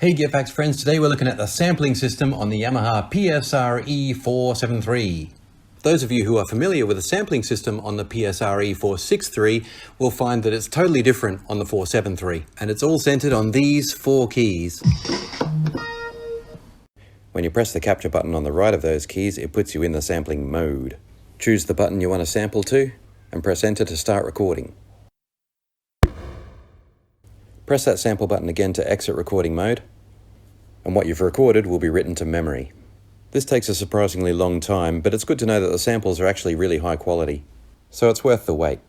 Hey Gearfacts friends, today we're looking at the sampling system on the Yamaha PSR-E473. Those of you who are familiar with the sampling system on the PSR-E463 will find that it's totally different on the 473, and it's all centered on these four keys. When you press the capture button on the right of those keys, it puts you in the sampling mode. Choose the button you want to sample to, and press enter to start recording. Press that sample button again to exit recording mode, and what you've recorded will be written to memory. This takes a surprisingly long time, but it's good to know that the samples are actually really high quality, so it's worth the wait.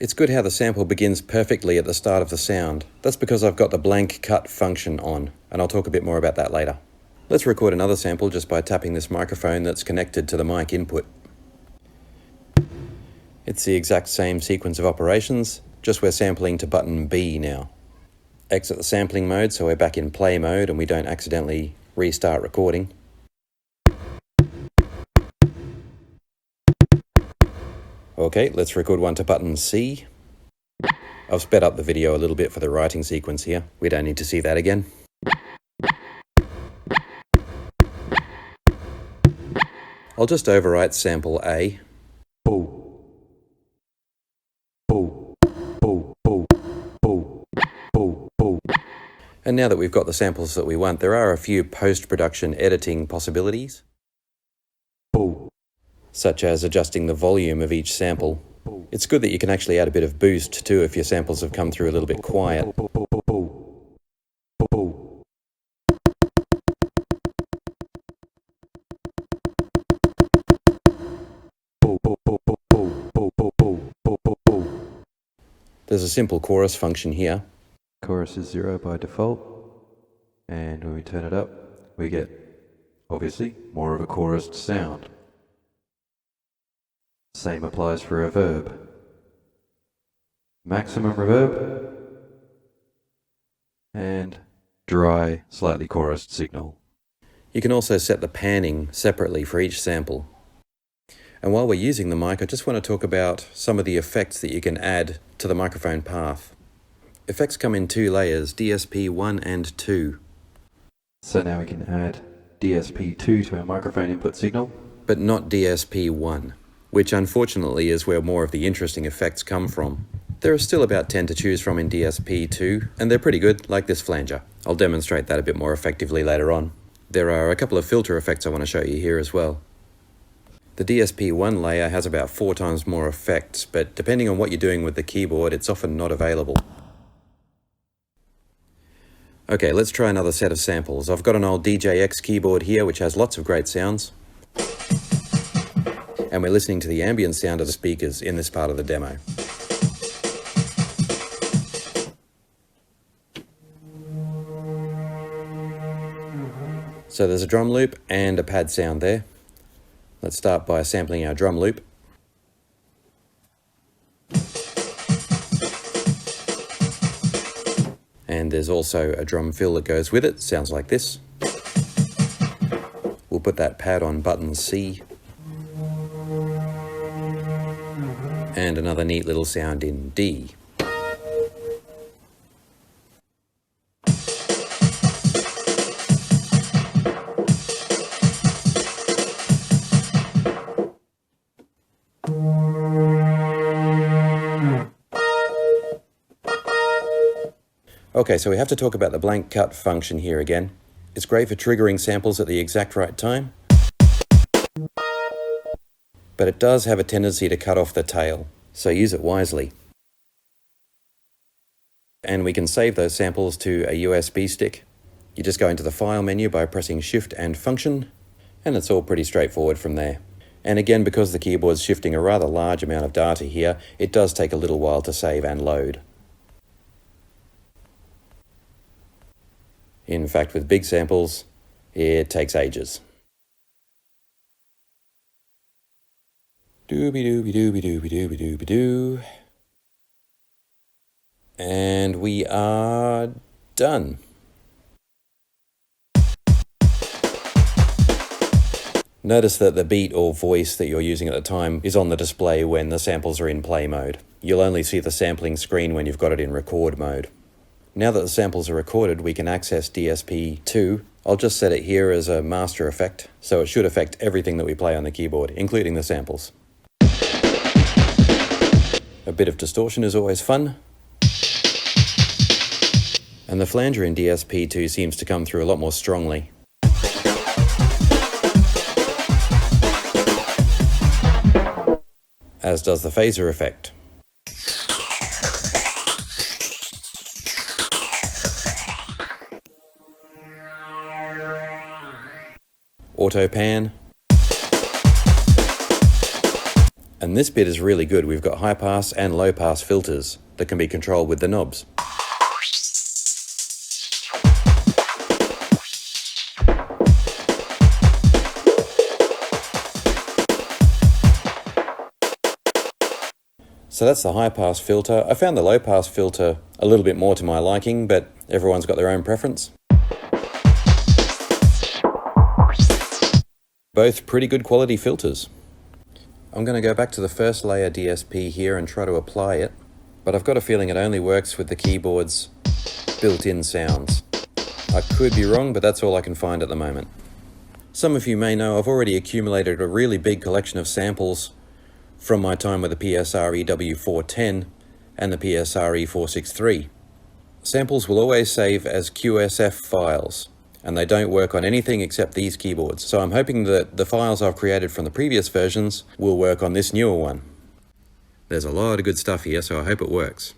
It's good how the sample begins perfectly at the start of the sound. That's because I've got the blank cut function on, and I'll talk a bit more about that later. Let's record another sample just by tapping this microphone that's connected to the mic input. It's the exact same sequence of operations, just we're sampling to button B now. Exit the sampling mode so we're back in play mode and we don't accidentally restart recording. Okay, let's record one to button C. I've sped up the video a little bit for the writing sequence here. We don't need to see that again. I'll just overwrite sample A. And now that we've got the samples that we want, there are a few post-production editing possibilities, such as adjusting the volume of each sample. It's good that you can actually add a bit of boost too if your samples have come through a little bit quiet. There's a simple chorus function here. Chorus is 0 by default, and when we turn it up, we get, obviously, more of a chorused sound. Same applies for reverb. Maximum reverb, and dry, slightly chorused signal. You can also set the panning separately for each sample. And while we're using the mic, I just want to talk about some of the effects that you can add to the microphone path. Effects come in two layers, DSP 1 and 2. So now we can add DSP 2 to our microphone input signal, but not DSP 1, which unfortunately is where more of the interesting effects come from. There are still about 10 to choose from in DSP 2, and they're pretty good, like this flanger. I'll demonstrate that a bit more effectively later on. There are a couple of filter effects I want to show you here as well. The DSP 1 layer has about 4 times more effects, but depending on what you're doing with the keyboard, it's often not available. Okay, let's try another set of samples. I've got an old DJX keyboard here which has lots of great sounds. And we're listening to the ambient sound of the speakers in this part of the demo. So there's a drum loop and a pad sound there. Let's start by sampling our drum loop. And there's also a drum fill that goes with it, sounds like this. We'll put that pad on button C. And another neat little sound in D. Okay, so we have to talk about the blank cut function here again. It's great for triggering samples at the exact right time, but it does have a tendency to cut off the tail, so use it wisely. And we can save those samples to a USB stick. You just go into the file menu by pressing Shift and Function, and it's all pretty straightforward from there. And again, because the keyboard's shifting a rather large amount of data here, it does take a little while to save and load. In fact, with big samples, it takes ages. Dooby-dooby-dooby-dooby-dooby-dooby-doo. And we are done. Notice that the beat or voice that you're using at the time is on the display when the samples are in play mode. You'll only see the sampling screen when you've got it in record mode. Now that the samples are recorded, we can access DSP2. I'll just set it here as a master effect, so it should affect everything that we play on the keyboard, including the samples. A bit of distortion is always fun. And the flanger in DSP2 seems to come through a lot more strongly. As does the phaser effect. Auto pan. And this bit is really good. We've got high pass and low pass filters that can be controlled with the knobs. So that's the high pass filter. I found the low pass filter a little bit more to my liking, but everyone's got their own preference. Both pretty good quality filters. I'm going to go back to the first layer DSP here and try to apply it, but I've got a feeling it only works with the keyboard's built-in sounds. I could be wrong, but that's all I can find at the moment. Some of you may know I've already accumulated a really big collection of samples from my time with the PSR-EW410 and the PSR-E473. Samples will always save as QSF files, and they don't work on anything except these keyboards. So I'm hoping that the files I've created from the previous versions will work on this newer one. There's a lot of good stuff here, so I hope it works.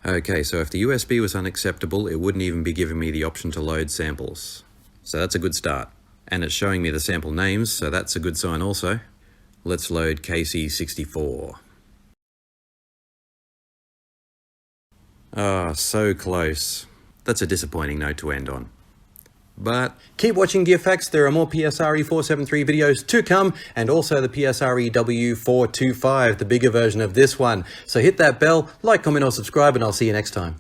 Okay, so if the USB was unacceptable, it wouldn't even be giving me the option to load samples. So that's a good start. And it's showing me the sample names, so that's a good sign also. Let's load KC64. Ah, so close. That's a disappointing note to end on. But keep watching Gear Facts, there are more PSR-E473 videos to come, and also the PSR-EW425, the bigger version of this one. So hit that bell, like, comment or subscribe, and I'll see you next time.